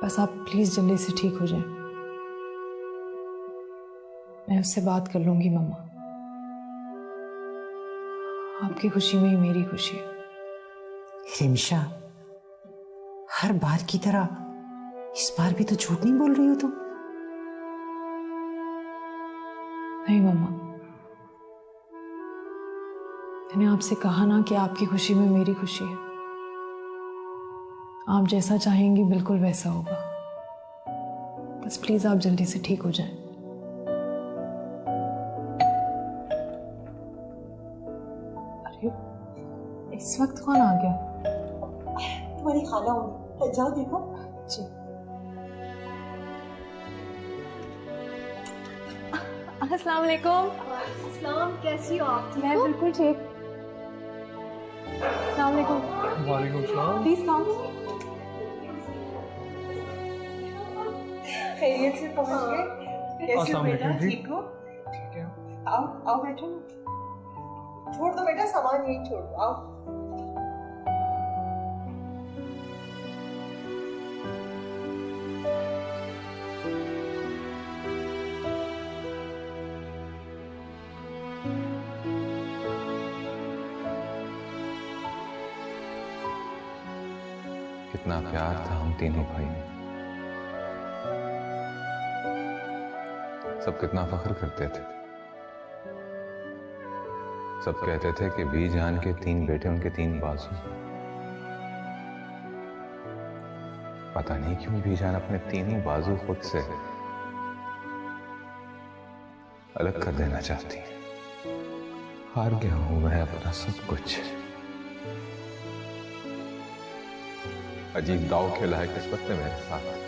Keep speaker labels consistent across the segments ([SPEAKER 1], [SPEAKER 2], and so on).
[SPEAKER 1] बस आप प्लीज जल्दी से ठीक हो जाएं। मैं उससे बात कर लूंगी मम्मा। आपकी खुशी में ही मेरी खुशी है।
[SPEAKER 2] रिमशा, हर बार की तरह इस बार भी तो झूठ नहीं बोल रही हो तुम?
[SPEAKER 1] नहीं मम्मा, मैंने आपसे कहा ना कि आपकी खुशी में मेरी खुशी है। आप जैसा चाहेंगी बिल्कुल वैसा होगा। बस प्लीज आप जल्दी से ठीक हो जाएं। अरे इस वक्त कौन आ गया?
[SPEAKER 2] तुम्हारी खाला होगी, जाओ देखो।
[SPEAKER 1] जी। अस्सलाम वालेकुम।
[SPEAKER 3] अस्सलाम, कैसी हो आप?
[SPEAKER 1] मैं बिल्कुल ठीक। अस्सलाम वालेकुम।
[SPEAKER 4] वालेकुम सलाम।
[SPEAKER 1] Please come.
[SPEAKER 2] खैरियत से पहुंच गए? कैसे हो
[SPEAKER 4] अस्सलाम
[SPEAKER 2] बेटा?
[SPEAKER 4] वालेकुम जी।
[SPEAKER 2] ठीक हो?
[SPEAKER 4] ठीक है।
[SPEAKER 2] आओ आओ बैठो ना। छोड़ दो बेटा, सामान यहीं छोड़ दो, आओ।
[SPEAKER 5] कितना प्यार था हम तीनों भाई में। सब कितना फख्र करते थे। सब कहते थे कि बीजान के 3 बेटे, उनके 3 बाजू। पता नहीं क्यों बीजान अपने 3 ही बाजू खुद से अलग कर देना चाहती है। हार गया हूं मैं अपना सब कुछ। अजीब दाव खेला है किस्मत ने मेरे साथ।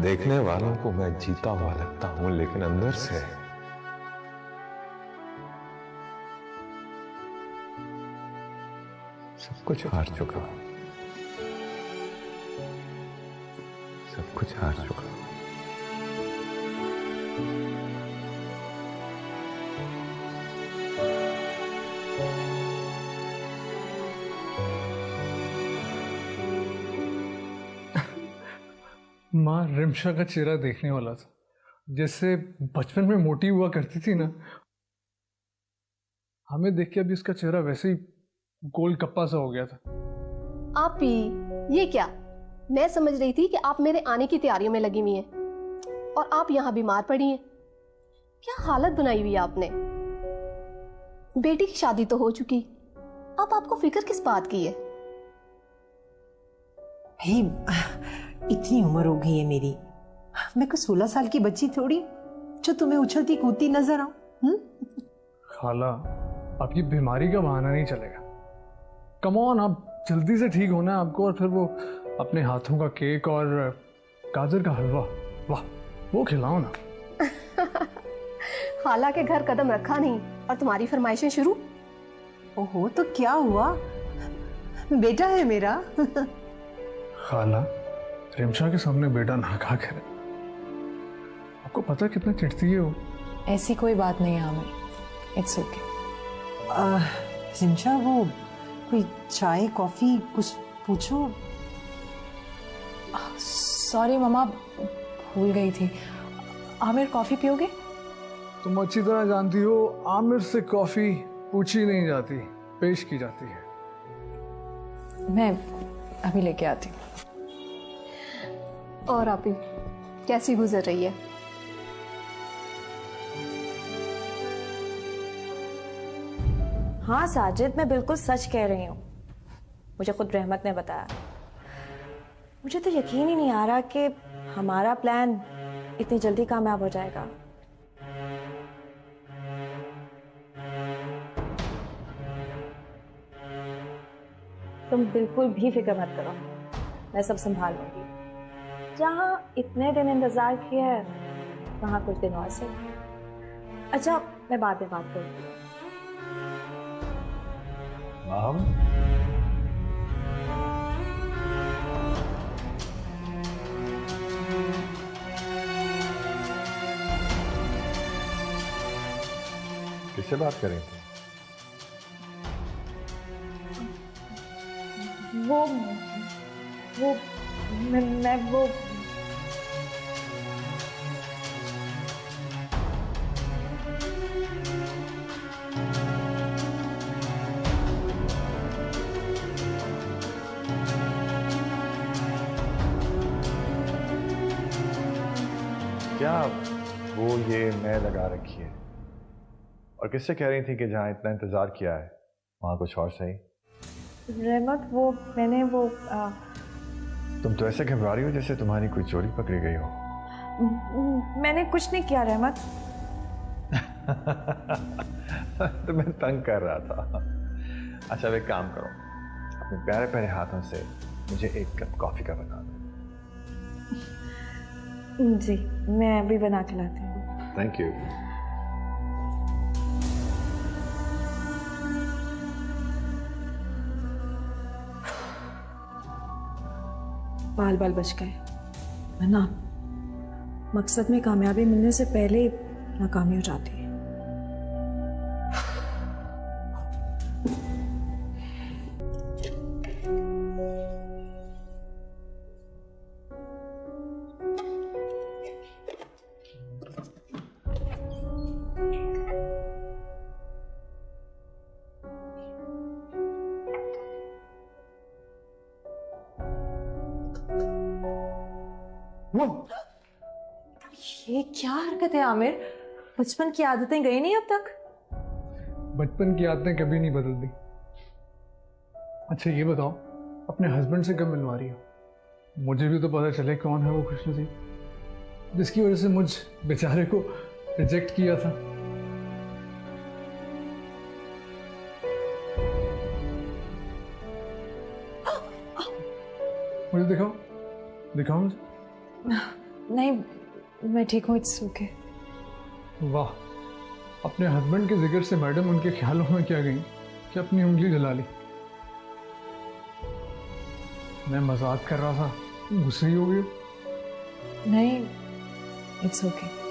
[SPEAKER 5] देखने वालों को मैं जीता हुआ लगता हूं, लेकिन अंदर से सब कुछ हार चुका हूं। सब कुछ हार चुका हूं।
[SPEAKER 4] माँ रिमशा का चेहरा देखने वाला था, जैसे बचपन में मोटी हुआ करती थी ना, हमें देख के अभी उसका चेहरा वैसे ही गोल कप्पा सा हो गया था।
[SPEAKER 3] आप ही ये क्या? मैं समझ रही थी कि आप मेरे आने की तैयारियों में लगी हुई हैं और आप यहाँ बीमार पड़ी हैं। क्या हालत बनाई हुई है आपने? बेटी की शादी तो हो चुकी, अब आपको फिक्र किस बात की है?
[SPEAKER 2] भाई, इतनी उम्र हो गई है मेरी, मैं कोई 16 साल की बच्ची थोड़ी जो तुम्हें उछलती कूदती नजर आऊं।
[SPEAKER 4] खाला, अब ये बीमारी का बहाना नहीं चलेगा। कम ऑन, आप जल्दी से ठीक होना है आपको, और फिर वो अपने हाथों का केक और गाजर का हलवा, वाह, वो खिलाओ ना।
[SPEAKER 3] खाला के घर कदम रखा नहीं और तुम्हारी फरमाइशें शुरू।
[SPEAKER 2] ओहो, तो क्या हुआ? बेटा है मेरा।
[SPEAKER 4] खाला, रिमशा के सामने बेटा ना खा कर, आपको पता कितना चिढ़ती है वो।
[SPEAKER 1] ऐसी कोई बात नहीं है आमिर, इट्स ओके।
[SPEAKER 2] रिमशा, वो कोई चाय कॉफी कुछ पूछो।
[SPEAKER 1] सॉरी मम्मा, भूल गई थी। आमिर कॉफी पियोगे?
[SPEAKER 4] तुम अच्छी तरह जानती हो आमिर से कॉफी पूछी नहीं जाती, पेश की जाती है।
[SPEAKER 1] मैं अभी लेके आती हूँ।
[SPEAKER 3] और आप ही कैसी गुजर रही है?
[SPEAKER 6] हाँ साजिद, मैं बिल्कुल सच कह रही हूँ। मुझे खुद रहमत ने बताया। मुझे तो यकीन ही नहीं आ रहा कि हमारा प्लान इतनी जल्दी कामयाब हो जाएगा। तुम बिल्कुल भी फिक्र मत करो, मैं सब संभाल लूंगी। जहाँ इतने दिन इंतजार किया है, वहाँ कुछ दिन और से। अच्छा, मैं बाद में बात करूँगी।
[SPEAKER 5] किससे बात करें?
[SPEAKER 6] वो मैं वो
[SPEAKER 7] क्या वो ये नए लगा रखी है? और किससे कह रही थी कि जहाँ इतना इंतजार किया है वहाँ कुछ और सही?
[SPEAKER 6] रहमत, वो मैंने वो
[SPEAKER 7] तुम तो ऐसे घबरा रही हो जैसे तुम्हारी कोई चोरी पकड़ी गई हो।
[SPEAKER 6] मैंने कुछ नहीं किया रहमत।
[SPEAKER 7] तो मैं तंग कर रहा था। अच्छा, अब एक काम करो, अपने प्यारे प्यारे हाथों से मुझे एक कप कॉफी का बना दो।
[SPEAKER 6] जी, मैं अभी बना के लाती हूँ।
[SPEAKER 7] Thank you.
[SPEAKER 6] बाल बाल बच गए, वरना मकसद में कामयाबी मिलने से पहले ही नाकामी हो जाती है। ये क्या हरकत है आमिर? बचपन की आदतें गई नहीं अब तक?
[SPEAKER 4] बचपन की आदतें कभी नहीं बदलती। अच्छा ये बताओ, अपने हस्बैंड से कब मिलवा रही हो? मुझे भी तो पता चले कौन है वो खुशनसीब जिसकी वजह से मुझ बेचारे को रिजेक्ट किया था। मुझे दिखाओ, दिखाओ मुझे।
[SPEAKER 6] नहीं, मैं ठीक हूँ, इट्स ओके।
[SPEAKER 4] वाह, अपने हस्बैंड के जिक्र से मैडम उनके ख्यालों में क्या गई कि अपनी उंगली जला ली। मैं मजाक कर रहा था, गुस्से ही हो गई।
[SPEAKER 6] नहीं, इट्स ओके।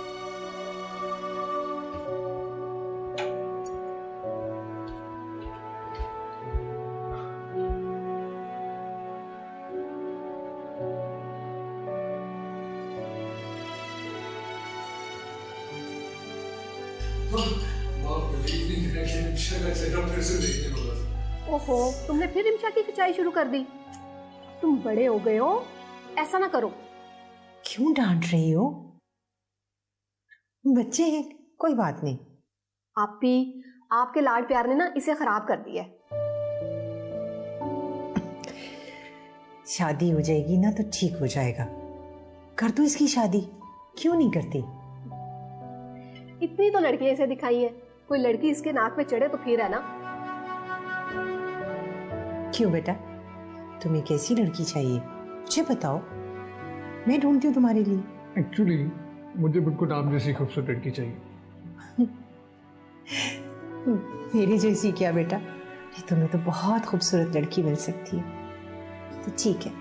[SPEAKER 3] ओहो, तुमने फिर रिमशा की खिंचाई शुरू कर दी। तुम बड़े हो गए हो, ऐसा ना करो।
[SPEAKER 2] क्यों डांट रही हो? बच्चे हैं, कोई बात नहीं।
[SPEAKER 3] आपके लाड प्यार ने ना इसे खराब कर दिया है।
[SPEAKER 2] शादी हो जाएगी ना तो ठीक हो जाएगा। कर दो इसकी शादी, क्यों नहीं करती?
[SPEAKER 3] इतनी तो लड़कियां इसे दिखाई है, कोई लड़की इसके नाक पे चढ़े तो फिर है ना।
[SPEAKER 2] क्यों बेटा, तुम्हें कैसी लड़की चाहिए मुझे बताओ, मैं ढूंढती हूँ तुम्हारे लिए।
[SPEAKER 4] एक्चुअली मुझे बिल्कुल आप जैसी खूबसूरत लड़की चाहिए।
[SPEAKER 2] मेरी जैसी क्या बेटा, नहीं तुम्हें तो बहुत खूबसूरत लड़की मिल सकती है। तो ठीक है,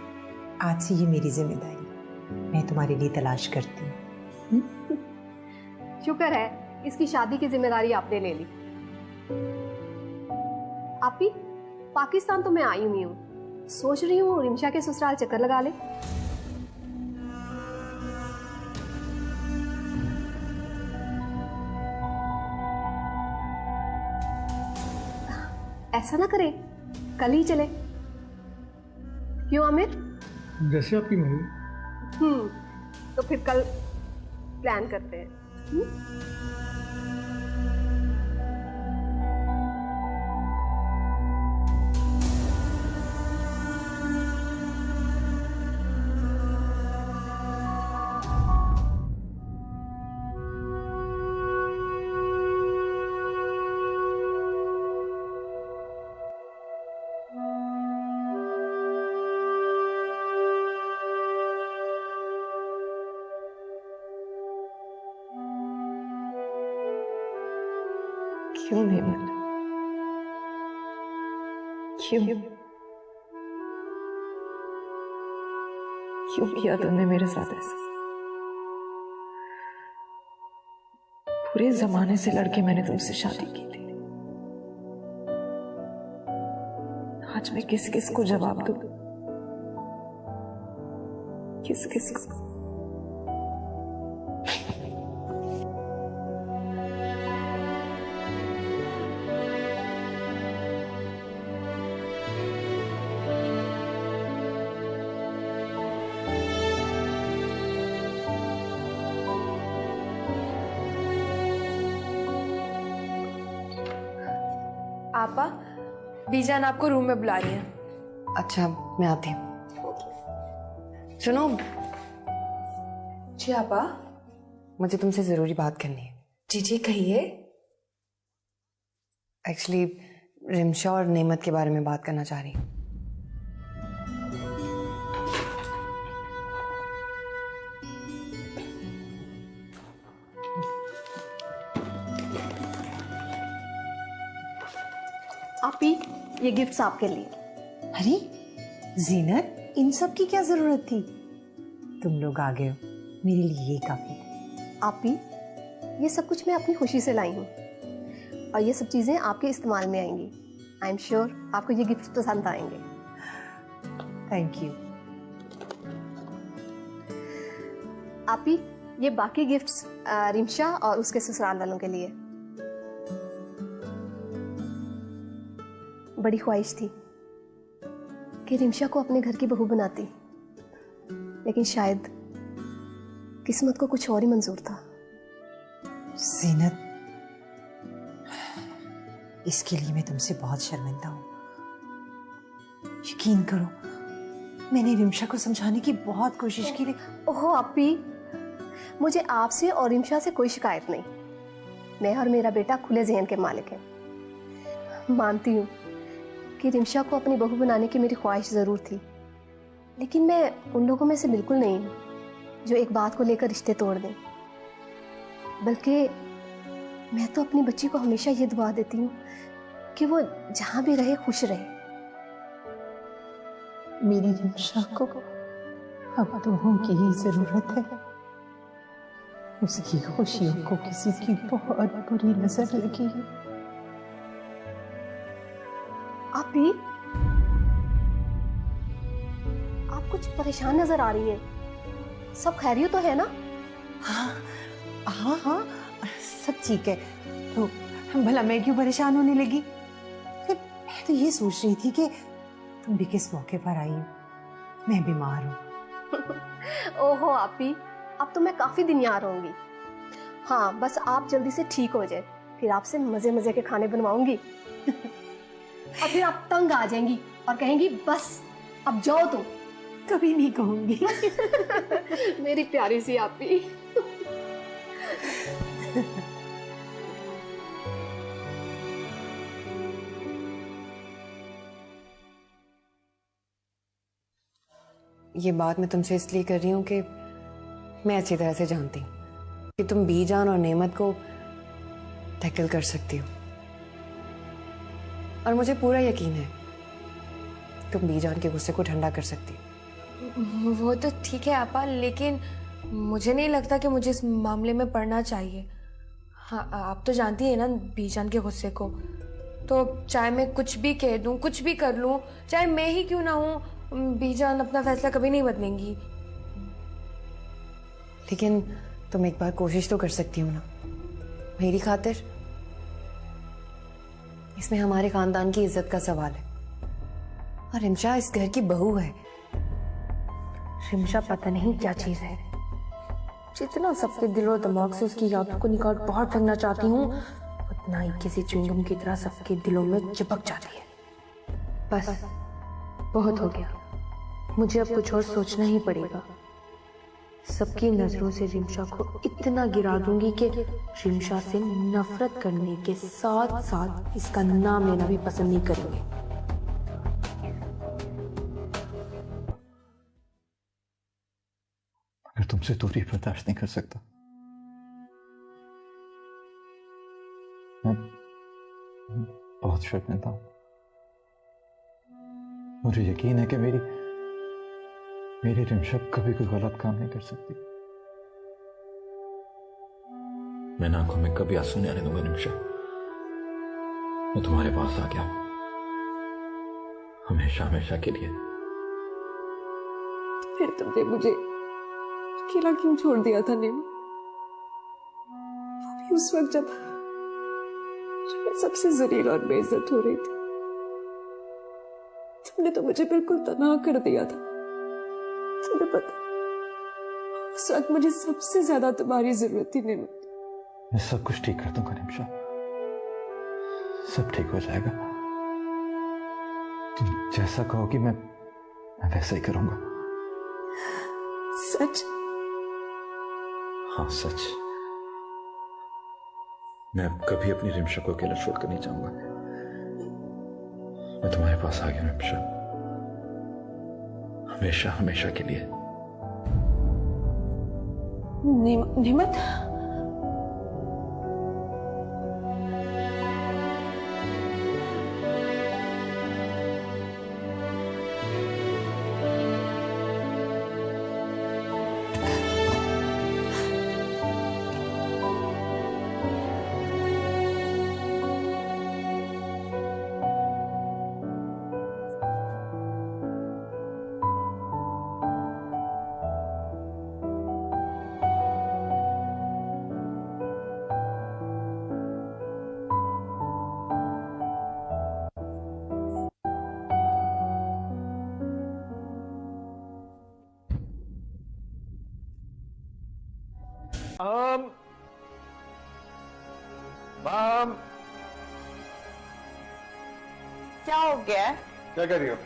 [SPEAKER 2] आज से ये मेरी जिम्मेदारी, मैं तुम्हारे लिए तलाश करती हूँ।
[SPEAKER 3] शुक्र है इसकी शादी की जिम्मेदारी आपने ले ली। आपी, पाकिस्तान तो मैं आई हुई हूँ, सोच रही हूँ रिमशा के ससुराल चक्कर लगा ले। ऐसा ना करे, कल ही चले। क्यों आमिर?
[SPEAKER 4] जैसे आपकी मर्जी।
[SPEAKER 3] तो फिर कल प्लान करते हैं।
[SPEAKER 6] क्यों नहीं माना? क्यों क्यों किया तुमने मेरे साथ ऐसा? पूरे जमाने से लड़के मैंने तुमसे शादी की थी,
[SPEAKER 1] आज मैं किस किस को जवाब दूं? किस किस को?
[SPEAKER 8] आपा, बीजान आपको रूम में बुला रही है।
[SPEAKER 9] अच्छा, मैं आती हूँ। सुनो।
[SPEAKER 8] जी आपा।
[SPEAKER 9] मुझे तुमसे जरूरी बात करनी है।
[SPEAKER 8] जी जी कहिए।
[SPEAKER 9] एक्चुअली रिमशा और नेमत के बारे में बात करना चाह रही हूँ।
[SPEAKER 3] आप ही, ये गिफ्ट्स आपके लिए।
[SPEAKER 2] अरे जीनत, इन सब की क्या जरूरत थी? तुम लोग आ गए हो, मेरे लिए ये काफी था।
[SPEAKER 3] आप ही, ये सब कुछ मैं अपनी खुशी से लाई हूँ और ये सब चीजें आपके इस्तेमाल में आएंगी। आई एम श्योर आपको ये गिफ्ट पसंद आएंगे।
[SPEAKER 2] Thank you.
[SPEAKER 3] आप ही, ये बाकी गिफ्ट्स रिमशा और उसके ससुराल वालों के लिए। बड़ी ख्वाहिश थी कि रिमशा को अपने घर की बहू बनाती, लेकिन शायद किस्मत को कुछ और ही मंजूर था।
[SPEAKER 2] जीनत, इसके लिए मैं तुमसे बहुत शर्मिंदा हूं। यकीन करो, मैंने रिमशा को समझाने की बहुत कोशिश की, लेकिन
[SPEAKER 3] ओहो अपी, मुझे आपसे और रिमशा से कोई शिकायत नहीं। मैं और मेरा बेटा खुले जहन के मालिक हैं। मानती हूँ कि रिमशा को अपनी बहू बनाने की मेरी ख्वाहिश ज़रूर थी, लेकिन मैं उन लोगों में से बिल्कुल नहीं हूँ जो एक बात को लेकर रिश्ते तोड़ दें। बल्कि मैं तो अपनी बच्ची को हमेशा ये दुआ देती हूँ कि वो जहाँ भी रहे खुश रहे।
[SPEAKER 2] मेरी रिमशा को अब दुआओं की ही जरूरत है। उसकी खुशियों को किसी की बहुत बुरी नजर लगी है।
[SPEAKER 3] आप भी, आप कुछ परेशान नजर आ रही हैं। सब खैरियत तो है ना?
[SPEAKER 2] हाँ हाँ हाँ, सब ठीक है। तो भला मैं क्यों परेशान होने लगी? मैं तो ये सोच रही थी कि तुम भी किस मौके पर आई हो। मैं बीमार हूँ।
[SPEAKER 3] ओहो आपी, अब तो मैं काफी दिन यहाँ रहूंगी। हाँ, बस आप जल्दी से ठीक हो जाए, फिर आपसे मजे मजे के खाने बनवाऊंगी। और फिर आप तंग आ जाएंगी और कहेंगी बस अब जाओ तुम।
[SPEAKER 2] कभी नहीं कहूंगी।
[SPEAKER 3] मेरी प्यारी सी आपी।
[SPEAKER 9] ये बात मैं तुमसे इसलिए कर रही हूँ कि मैं अच्छी तरह से जानती हूँ कि तुम बीजान और नेमत को टैकल कर सकती हो, और मुझे पूरा यकीन है तुम बीजान के गुस्से को ठंडा कर सकती हो।
[SPEAKER 8] वो तो ठीक है आपा, लेकिन मुझे नहीं लगता कि मुझे इस मामले में पड़ना चाहिए। हाँ, आप तो जानती है ना बीजान के गुस्से को। तो चाहे मैं कुछ भी कह दूं, कुछ भी कर लूं, चाहे मैं ही क्यों ना हूं, बीजान अपना फैसला कभी नहीं बदलेंगी।
[SPEAKER 9] लेकिन तुम एक बार कोशिश तो कर सकती हो ना, मेरी खातिर। इसमें हमारे खानदान की इज्जत का सवाल है, और रिमशा इस घर की बहू है।
[SPEAKER 8] रिमशा पता नहीं क्या चीज है, जितना सबके दिलो दिमाग से उसकी यादों को निकाल बाहर फेंकना चाहती हूँ, उतना ही किसी च्युइंगम की तरह सबके दिलों में चिपक जाती है। बस बहुत हो गया, मुझे अब कुछ और सोचना ही पड़ेगा। सबकी नजरों से रिमशा को इतना गिरा दूंगी कि रिमशा से नफरत करने के साथ साथ इसका नाम लेना भी पसंद नहीं करेंगे।
[SPEAKER 10] मैं तुमसे दूरी बर्दाश्त नहीं कर सकता। मैं बहुत शर्मिंदा हूं। मुझे यकीन है कि मेरी रिमशा कभी कोई गलत काम नहीं कर सकती।
[SPEAKER 5] मैं आंखों में कभी आंसू नहीं आने दूंगा रिमशा। मैं तुम्हारे पास आ गया,
[SPEAKER 10] हमेशा हमेशा के लिए।
[SPEAKER 1] फिर तुमने मुझे अकेला क्यों छोड़ दिया था नेमा? वो भी उस वक्त जब मैं सबसे जलील और बेइज्जत हो रही थी। तुमने तो मुझे बिल्कुल तन्हा कर दिया था। तुम्हें पता, उस वक्त मुझे सबसे ज्यादा तुम्हारी जरूरत थी नेमा।
[SPEAKER 10] मैं सब कुछ ठीक कर दूंगा निमिषा, सब ठीक हो जाएगा। तुम जैसा कहोगी मैं वैसा ही करूंगा।
[SPEAKER 1] सच?
[SPEAKER 10] हाँ सच। मैं अब कभी अपनी रिमशा को अकेला छोड़कर नहीं जाऊंगा। मैं तुम्हारे पास आ गया रिमशा, हमेशा हमेशा के लिए।
[SPEAKER 1] नेमत,
[SPEAKER 7] माम,
[SPEAKER 6] क्या हो गया है?
[SPEAKER 7] क्या कर रही हो?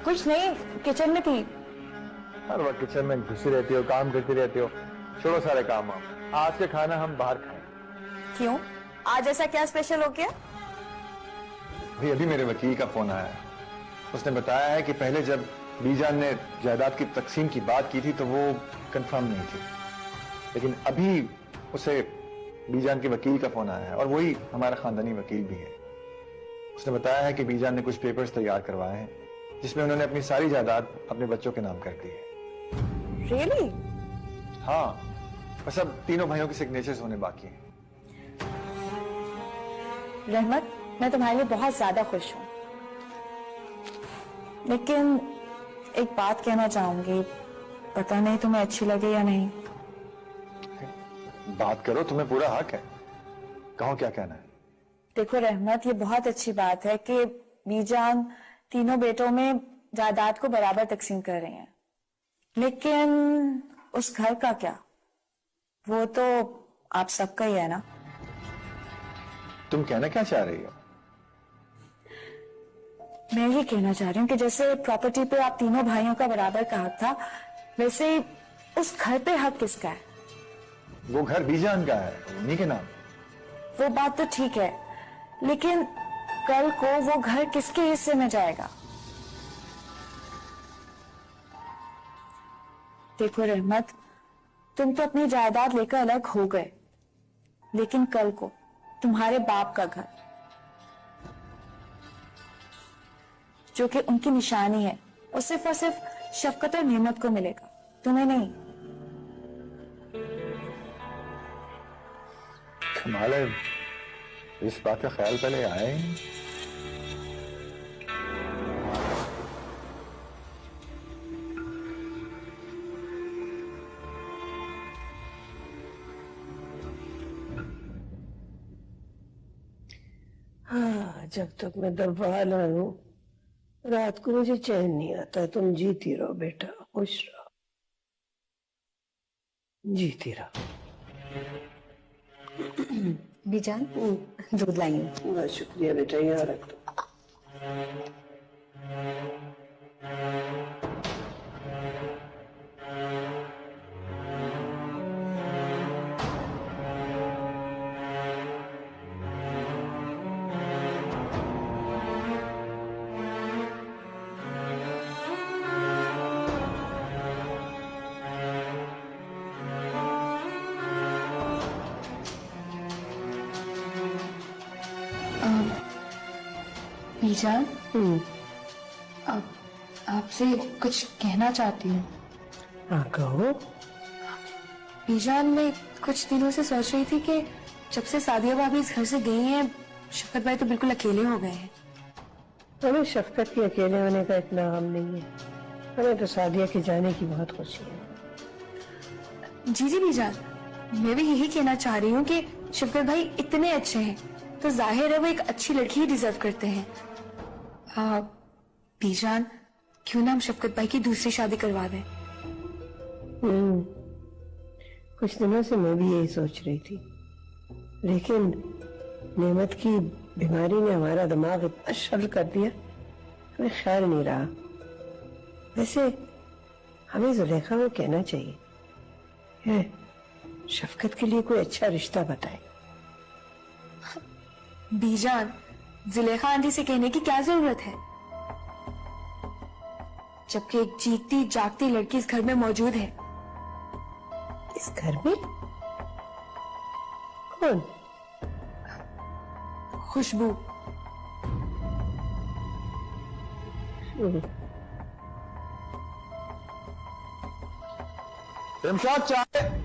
[SPEAKER 6] कुछ नहीं, किचन में थी।
[SPEAKER 7] हर वक्त किचन में घुसी रहती हो, काम करती रहती हो। छोड़ो सारे काम। आज के खाना हम बाहर खाएं।
[SPEAKER 6] क्यों? आज ऐसा क्या स्पेशल हो गया?
[SPEAKER 7] भाई अभी मेरे वकील का फोन आया है। उसने बताया है कि पहले जब बीजान ने जायदाद की तकसीम की बात की थी तो वो कंफर्म नहीं थी, लेकिन अभी उसे बीजान के वकील का फोन आया है, और वही हमारा खानदानी वकील भी है। उसने बताया है कि बीजान ने कुछ पेपर्स तैयार करवाए हैं जिसमें उन्होंने अपनी सारी जायदाद अपने बच्चों के नाम कर दी है।
[SPEAKER 6] रियली?
[SPEAKER 7] हाँ, बस अब तीनों भाइयों के सिग्नेचर्स होने बाकी हैं।
[SPEAKER 6] रहमत, मैं तुम्हारे लिए बहुत ज्यादा खुश हूँ, लेकिन एक बात कहना चाहूंगी, पता नहीं तुम्हें अच्छी लगे या नहीं।
[SPEAKER 7] बात करो, तुम्हें पूरा हक है, कहो क्या कहना है।
[SPEAKER 6] देखो रहमत, ये बहुत अच्छी बात है कि बीजान तीनों बेटों में जायदाद को बराबर तकसीम कर रहे हैं, लेकिन उस घर का क्या? वो तो आप सबका ही है ना।
[SPEAKER 7] तुम कहना क्या चाह रही हो?
[SPEAKER 6] मैं ये कहना चाह रही हूँ कि जैसे प्रॉपर्टी पे आप तीनों भाइयों का बराबर का हक था, वैसे उस घर पे हक किसका है?
[SPEAKER 7] वो घर बीजान का है, उन्हीं के नाम।
[SPEAKER 6] वो बात तो ठीक है, लेकिन कल को वो घर किसके हिस्से में जाएगा? देखो रहमत, तुम तो अपनी जायदाद लेकर अलग हो गए, लेकिन कल को तुम्हारे बाप का घर, जो कि उनकी निशानी है, वो सिर्फ और सिर्फ शफकत और नेमत को मिलेगा, तुम्हें नहीं।
[SPEAKER 7] कमाल है, इस बात का ख्याल पहले आया ही नहीं।
[SPEAKER 11] हाँ, जब तक मैं दरबार ना हूं, रात को मुझे चैन नहीं आता। तुम जीती रहो बेटा, खुश रहो, जीती रहो।
[SPEAKER 12] बीजान, दूध लाई हूँ।
[SPEAKER 11] बहुत शुक्रिया बेटा, यहाँ रख दो।
[SPEAKER 8] बीजान, अब आपसे कुछ कहना चाहती हूँ।
[SPEAKER 11] हाँ कहो।
[SPEAKER 8] बीजान, मैं कुछ दिनों से सोच रही थी कि जब से सादिया भाभी इस घर से गई हैं, शफकत भाई तो बिल्कुल अकेले हो गए हैं।
[SPEAKER 11] हमें शफकत के अकेले होने का इतना गम नहीं है, हमें तो सादिया के जाने की बहुत खुशी है।
[SPEAKER 8] जी जी बीजान, मैं भी यही कहना चाह रही हूँ कि शफकत भाई इतने अच्छे हैं तो जाहिर है वो एक अच्छी लड़की ही डिजर्व करते हैं। बीजान, क्यों ना हम शफकत भाई की दूसरी शादी करवा दें?
[SPEAKER 11] कुछ दिनों से मैं भी यही सोच रही थी, लेकिन नेमत की बीमारी ने हमारा दिमाग इतना शल कर दिया, हमें ख्याल नहीं रहा। वैसे हमें जुलेखा को कहना चाहिए है, शफकत के लिए कोई अच्छा रिश्ता बताए।
[SPEAKER 8] बीजान, जुलेखा आंटी से कहने की क्या जरूरत है, जबकि एक जीती जागती लड़की इस घर में मौजूद है।
[SPEAKER 11] इस घर में कौन?
[SPEAKER 8] खुशबू।
[SPEAKER 7] रमशाद चाय।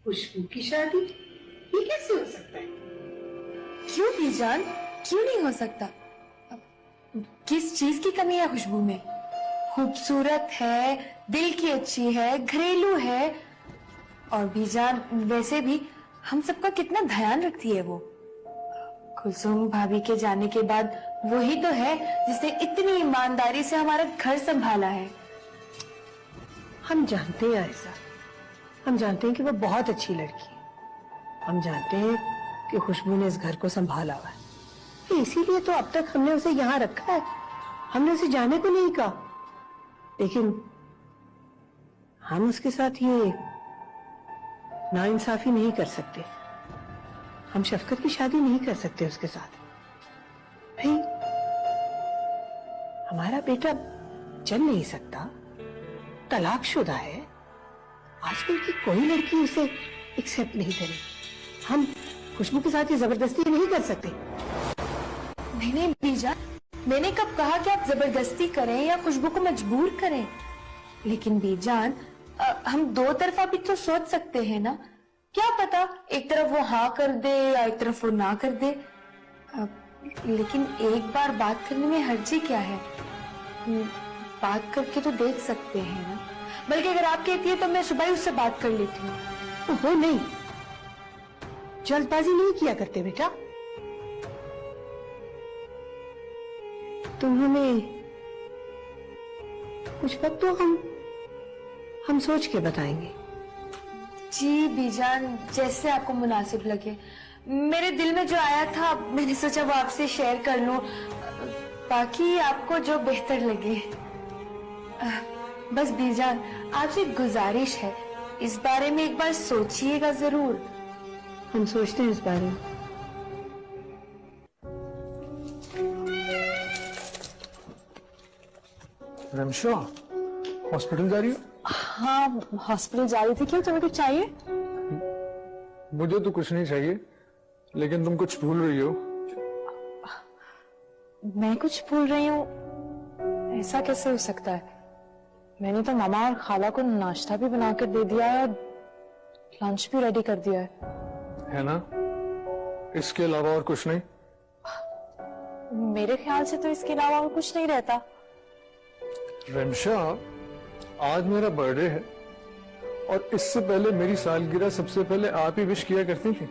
[SPEAKER 11] खुशबू की शादी ये कैसे हो सकता है?
[SPEAKER 8] क्यों बीजान, क्यों नहीं हो सकता? किस चीज की कमी है खुशबू में? खूबसूरत है, दिल की अच्छी है, घरेलू है, और बीजान वैसे भी हम सबका कितना ध्यान रखती है वो। कुलसुम भाभी के जाने के बाद वही तो है जिसने इतनी ईमानदारी से हमारा घर संभाला है।
[SPEAKER 11] हम जानते हैं ऐसा, हम जानते हैं कि वो बहुत अच्छी लड़की है, हम जानते हैं कि खुशबू ने इस घर को संभाला हुआ है, तो इसीलिए तो अब तक हमने उसे यहाँ रखा है, हमने उसे जाने को नहीं कहा। लेकिन हम उसके साथ ये नाइंसाफी नहीं कर सकते, हम शफकत की शादी नहीं कर सकते उसके साथ। भाई हमारा बेटा चल नहीं सकता, तलाकशुदा है, आजकल की कोई लड़की उसे एक्सेप्ट नहीं करेगी। हम खुशबू के साथ ये जबरदस्ती नहीं कर सकते।
[SPEAKER 8] नहीं बीजान, मैंने कब कहा कि आप जबरदस्ती करें या खुशबू को मजबूर करें? लेकिन बीजान, हम दो तरफा भी तो सोच सकते हैं ना। क्या पता एक तरफ वो हाँ कर दे या एक तरफ वो ना कर दे। लेकिन एक बार बात करने में हर्जी क्या है? बात करके तो देख सकते हैं ना। बल्कि अगर आप कहती है तो मैं सुबह ही उससे बात कर लेती हूँ।
[SPEAKER 11] वो नहीं, जल्दबाजी नहीं किया करते बेटा, तुम हमें कुछ वक्त तो हम सोच के बताएंगे।
[SPEAKER 8] जी बीजान, जैसे आपको मुनासिब लगे। मेरे दिल में जो आया था मैंने सोचा वो आपसे शेयर कर लूं, बाकी आपको जो बेहतर लगे। बस बीजान, आपसे गुजारिश है, इस बारे में एक बार सोचिएगा जरूर।
[SPEAKER 11] हम सोचते हैं इस बारे में।
[SPEAKER 4] रमशा, हॉस्पिटल जा रही हो?
[SPEAKER 6] हाँ, हॉस्पिटल जा रही थी। क्यों, तुम्हें कुछ चाहिए?
[SPEAKER 4] मुझे तो कुछ नहीं चाहिए, लेकिन तुम कुछ भूल रही हो।
[SPEAKER 6] मैं कुछ भूल रही हूँ? ऐसा कैसे हो सकता है? मैंने तो मामा और खाला को नाश्ता भी बना कर दे दिया है और लंच भी रेडी कर दिया
[SPEAKER 4] है ना? इसके अलावा और कुछ नहीं?
[SPEAKER 6] मेरे ख्याल से तो इसके अलावा और कुछ नहीं रहता।
[SPEAKER 4] रमशा, आज मेरा बर्थडे है और इससे पहले मेरी सालगिरह सबसे पहले आप ही विश किया करती थी।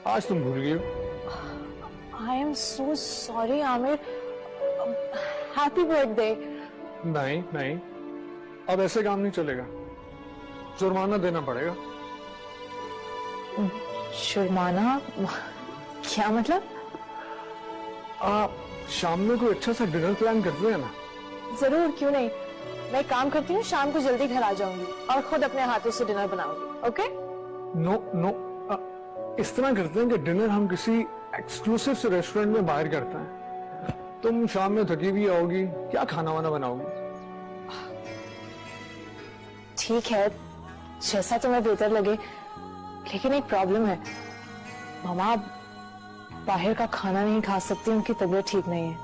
[SPEAKER 4] आज तुम भूल गई हो।
[SPEAKER 6] I am so sorry Aamir. Happy birthday.
[SPEAKER 4] नहीं नहीं, अब ऐसे काम नहीं चलेगा, जुर्माना देना पड़ेगा।
[SPEAKER 6] जुर्माना? क्या मतलब?
[SPEAKER 4] आप शाम में कोई अच्छा सा डिनर प्लान करते हैं ना?
[SPEAKER 6] जरूर, क्यों नहीं। मैं एक काम करती हूँ, शाम को जल्दी घर आ जाऊंगी और खुद अपने हाथों से डिनर बनाऊंगी। ओके?
[SPEAKER 4] नो नो, इस तरह करते हैं कि डिनर हम किसी एक्सक्लूसिव से रेस्टोरेंट में बाहर करते हैं। तुम शाम में थकी भी आओगी, क्या खाना वाना बनाओगी?
[SPEAKER 6] ठीक है, जैसा तुम्हें बेहतर लगे, लेकिन एक प्रॉब्लम है। मामा बाहर का खाना नहीं खा सकती, उनकी तबीयत ठीक नहीं है।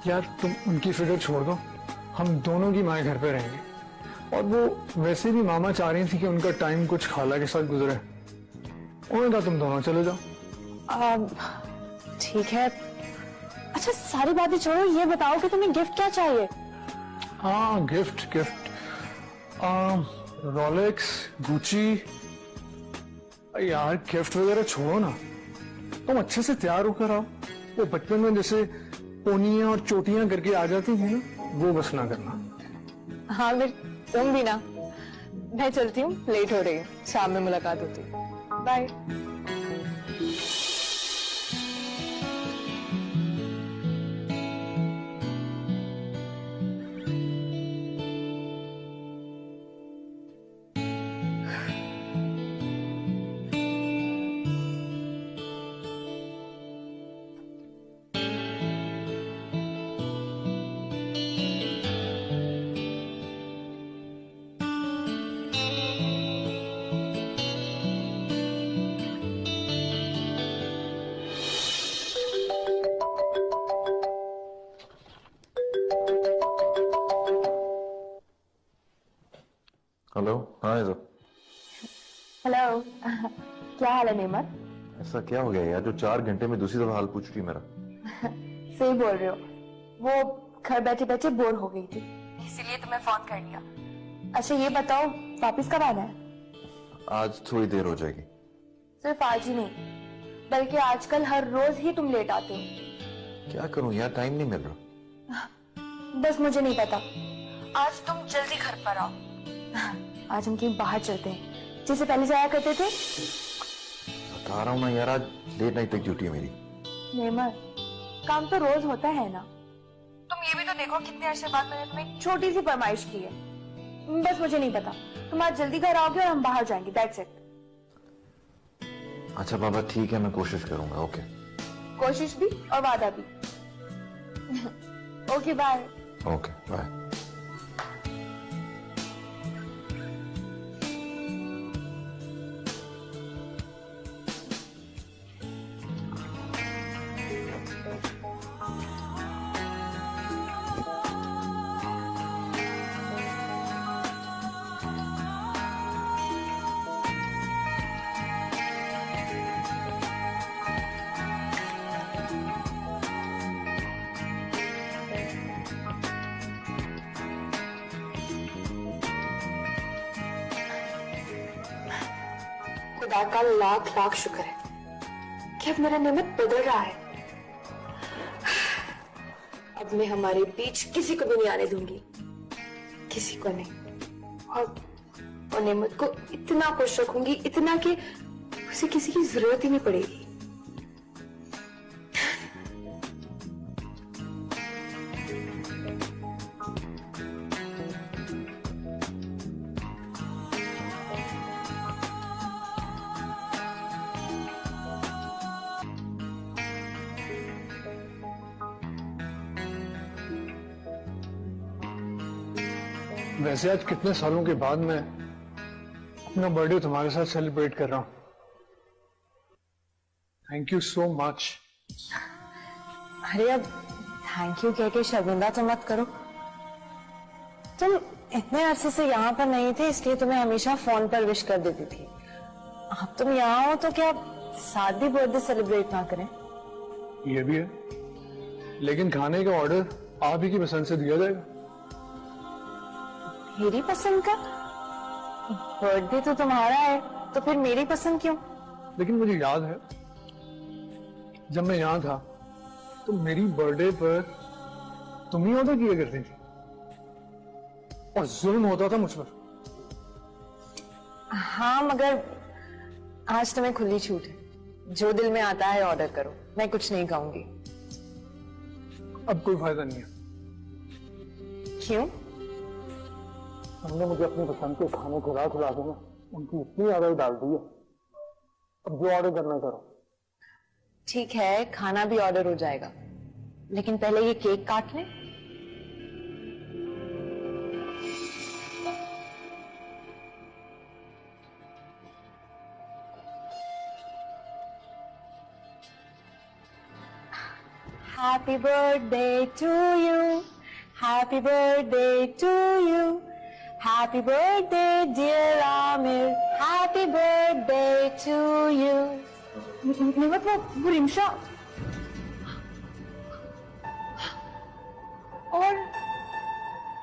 [SPEAKER 4] यार तुम उनकी फिक्र छोड़ दो, हम दोनों की माएँ घर पे रहेंगे। और वो वैसे भी मामा चाह रही थी कि उनका टाइम कुछ खाला के साथ गुजरे। उन्होंने कहा तुम दोनों चले जाओ।
[SPEAKER 6] ठीक है। अच्छा सारी बातें छोड़ो, ये बताओ कि तुम्हें गिफ्ट क्या चाहिए?
[SPEAKER 4] हाँ गिफ्ट रोलेक्स, गुची। यार गिफ्ट वगैरह छोड़ो ना, तुम अच्छे से तैयार होकर आओ। वो बचपन में जैसे पोनियां और चोटियां करके आ जाती थी ना, वो बस ना करना।
[SPEAKER 6] हाँ फिर तुम भी ना। मैं चलती हूँ, लेट हो रही है, शाम में मुलाकात होती है। बाय।
[SPEAKER 7] हेलो, हाँ इज़ो।
[SPEAKER 6] हेलो। क्या हाल है नेमत?
[SPEAKER 7] ऐसा क्या हो गया यार जो 4 घंटे में दूसरी दफा हाल पूछ रही है मेरा?
[SPEAKER 6] सही बोल रहे हो, वो घर बैठे बैठे बोर हो गई थी, इसीलिए तुम्हें फोन कर लिया। अच्छा ये बताओ, वापिस कब आना है?
[SPEAKER 7] आज थोड़ी देर हो जाएगी।
[SPEAKER 6] सिर्फ आज ही नहीं, बल्कि आजकल हर रोज ही तुम लेट आते हो।
[SPEAKER 7] क्या करूं यार, टाइम नहीं मिल रहा।
[SPEAKER 6] बस मुझे नहीं पता, आज तुम जल्दी घर पर आओ। आज हम कहीं बाहर चलते हैं, जैसे पहले जाया करते थे।
[SPEAKER 7] बता रहा हूं ना यार, आज लेट नाइट तक ड्यूटी है मेरी।
[SPEAKER 6] नेमत, काम तो रोज होता है ना। तुम ये भी तो देखो कितने अरसे बाद मैंने तुम्हें एक छोटी सी फरमाइश की है। बस मुझे नहीं पता, तुम आज जल्दी घर आओगे और हम बाहर जाएंगे, दैट्स इट।
[SPEAKER 7] अच्छा बाबा ठीक है, मैं कोशिश करूंगा। ओके।
[SPEAKER 6] कोशिश भी और वादा भी। Okay bye.
[SPEAKER 7] Okay bye.
[SPEAKER 6] खुदा का लाख लाख शुक्र है कि अब मेरा नेमत बदल रहा है। अब मैं हमारे बीच किसी को भी नहीं आने दूंगी, किसी को नहीं। और नेमत को इतना खुश रखूंगी, इतना कि उसे किसी की जरूरत ही नहीं पड़ेगी।
[SPEAKER 4] वैसे आज कितने सालों के बाद मैं अपना बर्थडे तुम्हारे साथ सेलिब्रेट कर रहा हूं। Thank you so much.
[SPEAKER 6] अरे अब थैंक यू कह के शर्मिंदा तो मत करो। तुम इतने अरसे से यहाँ पर नहीं थे, इसलिए तुम्हें हमेशा फोन पर विश कर देती थी। अब तुम यहाँ हो तो क्या साथ भी बर्थडे सेलिब्रेट ना करें?
[SPEAKER 4] ये भी है, लेकिन खाने का ऑर्डर आप ही की पसंद से दिया जाएगा।
[SPEAKER 6] मेरी पसंद का? बर्थडे तो तुम्हारा है, तो फिर मेरी पसंद क्यों?
[SPEAKER 4] लेकिन मुझे याद है जब मैं यहाँ था तो मेरी बर्थडे पर तुम ही ऑर्डर किया करती थी और जुल्म होता था मुझ पर।
[SPEAKER 9] हाँ, मगर आज तुम्हें खुली छूट है, जो दिल में आता है ऑर्डर करो, मैं कुछ नहीं कहूंगी।
[SPEAKER 4] अब कोई फायदा नहीं है।
[SPEAKER 9] क्यों?
[SPEAKER 10] हमने मुझे अपनी पसंद के खाने खिला खिला के ना उनकी इतनी आदत डाल दी है, अब जो ऑर्डर करना करो।
[SPEAKER 9] ठीक है, खाना भी ऑर्डर हो जाएगा, लेकिन पहले ये केक काट लें। Happy birthday to you, happy birthday to you, happy birthday dear Amir, happy birthday to you. निमत वो रिमशा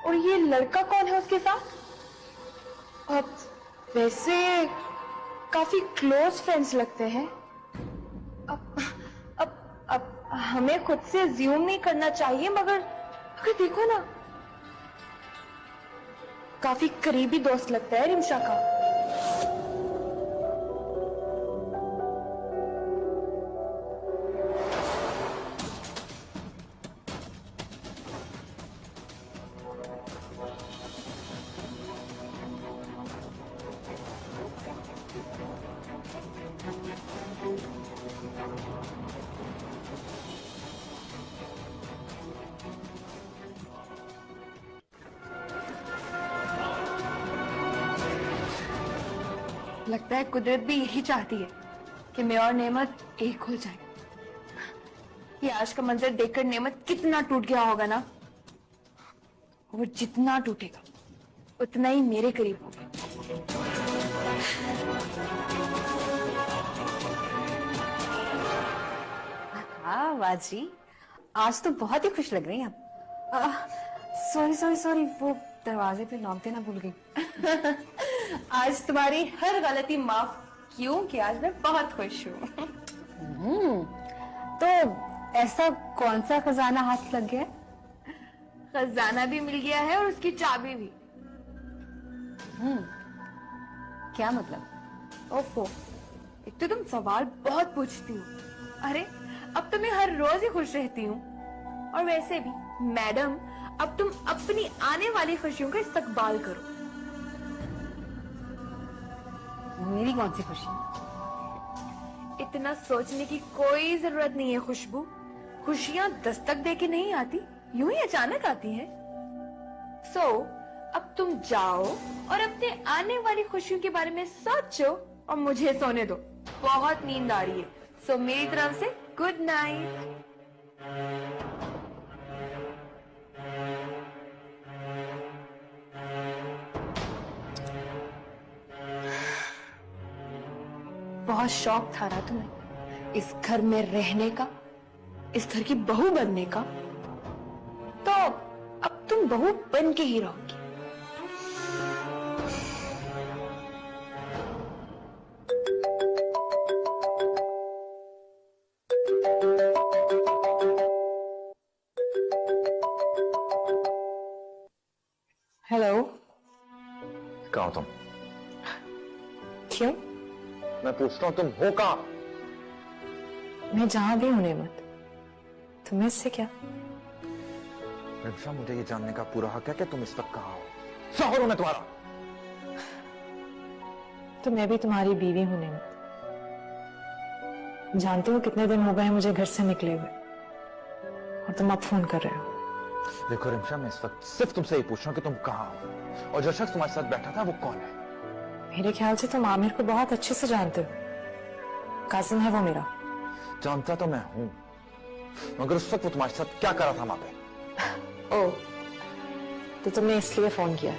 [SPEAKER 9] और ये लड़का कौन है उसके साथ? अब वैसे काफी क्लोज फ्रेंड्स लगते हैं। अब हमें खुद से अज्यूम नहीं करना चाहिए, मगर देखो ना, काफी करीबी दोस्त लगता है रिमशा का। लगता है कुदरत भी यही चाहती है कि मैं और नेमत एक हो जाए। ये आज का मंजर देखकर नेमत कितना टूट गया होगा ना, और जितना टूटेगा उतना ही मेरे करीब होगा।
[SPEAKER 12] हाँ बाजी, आज तो बहुत ही खुश लग रही हैं आप। सॉरी, वो दरवाजे पे नॉक देना भूल गई।
[SPEAKER 6] आज तुम्हारी हर गलती माफ, क्योंकि आज मैं बहुत खुश हूँ।
[SPEAKER 12] तो ऐसा कौन सा खजाना हाथ लग गया?
[SPEAKER 6] खजाना भी मिल गया है और उसकी चाबी भी।
[SPEAKER 12] क्या मतलब?
[SPEAKER 6] ओफो, एक तो तुम सवाल बहुत पूछती हो। अरे अब तो मैं हर रोज ही खुश रहती हूँ, और वैसे भी मैडम, अब तुम अपनी आने वाली खुशियों का इस्तकबाल करो।
[SPEAKER 12] मेरी कौन सी खुशी?
[SPEAKER 6] इतना सोचने की कोई जरूरत नहीं है खुशबू। खुशियां दस्तक देके नहीं आती, यूं ही अचानक आती हैं। सो अब तुम जाओ और अपने आने वाली खुशियों के बारे में सोचो और मुझे सोने दो, बहुत नींद आ रही है। सो मेरी तरफ से गुड नाइट। बहुत शौक था ना तुम्हें इस घर में रहने का, इस घर की बहू बनने का, तो अब तुम बहू बन के ही रहोगी।
[SPEAKER 9] हेलो।
[SPEAKER 7] कहाँ हो तुम?
[SPEAKER 9] क्यों?
[SPEAKER 7] मैं पूछता हूँ तुम हो कहाँ?
[SPEAKER 9] मैं जहां भी हूं नेमत, तुम्हें इससे क्या?
[SPEAKER 7] रिमशा, मुझे ये जानने का पूरा हक है कि तुम इस वक्त कहाँ हो। शौहर हूं मैं तुम्हारा।
[SPEAKER 9] तो मैं भी तुम्हारी बीवी हूं नेमत। जानते हो कितने दिन हो गए मुझे घर से निकले हुए, और तुम अब फोन कर रहे हो।
[SPEAKER 7] देखो रिमशा, मैं इस वक्त सिर्फ तुमसे ही पूछ रहा हूँ कि तुम कहाँ हो, और जो शख्स तुम्हारे साथ बैठा था वो कौन है?
[SPEAKER 9] मेरे ख्याल से तुम आमिर को बहुत अच्छे से जानते हो, कासिम है वो मेरा।
[SPEAKER 7] जानता तो मैं हूं, मगर उस वक्त वो तुम्हारे साथ क्या कर रहा था वहां पे?
[SPEAKER 9] ओ, तो तुमने इसलिए फोन किया?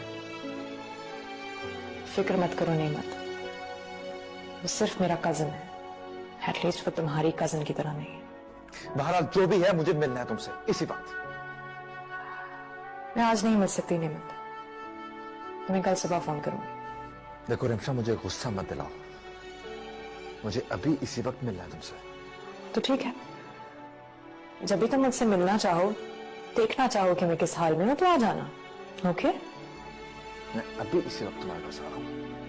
[SPEAKER 9] फिक्र मत करो नेमत, वो सिर्फ मेरा कजन है। एटलीस्ट वो तुम्हारी कजन की तरह नहीं है।
[SPEAKER 7] बहरहाल जो भी है, मुझे मिलना है तुमसे इसी वक्त।
[SPEAKER 9] मैं आज नहीं मिल सकती नेमत, तुम्हें कल सुबह फोन करूंगी।
[SPEAKER 7] देखो रिमशा, मुझे गुस्सा मत दिलाओ, मुझे अभी इसी वक्त मिलना है तुमसे।
[SPEAKER 9] तो ठीक है, जब भी तुम मुझसे मिलना चाहो
[SPEAKER 6] देखना चाहो कि मैं किस हाल में हूँ तो आ जाना। ओके?
[SPEAKER 7] मैं अभी इसी वक्त तुम्हारे पास आ रहा हूँ।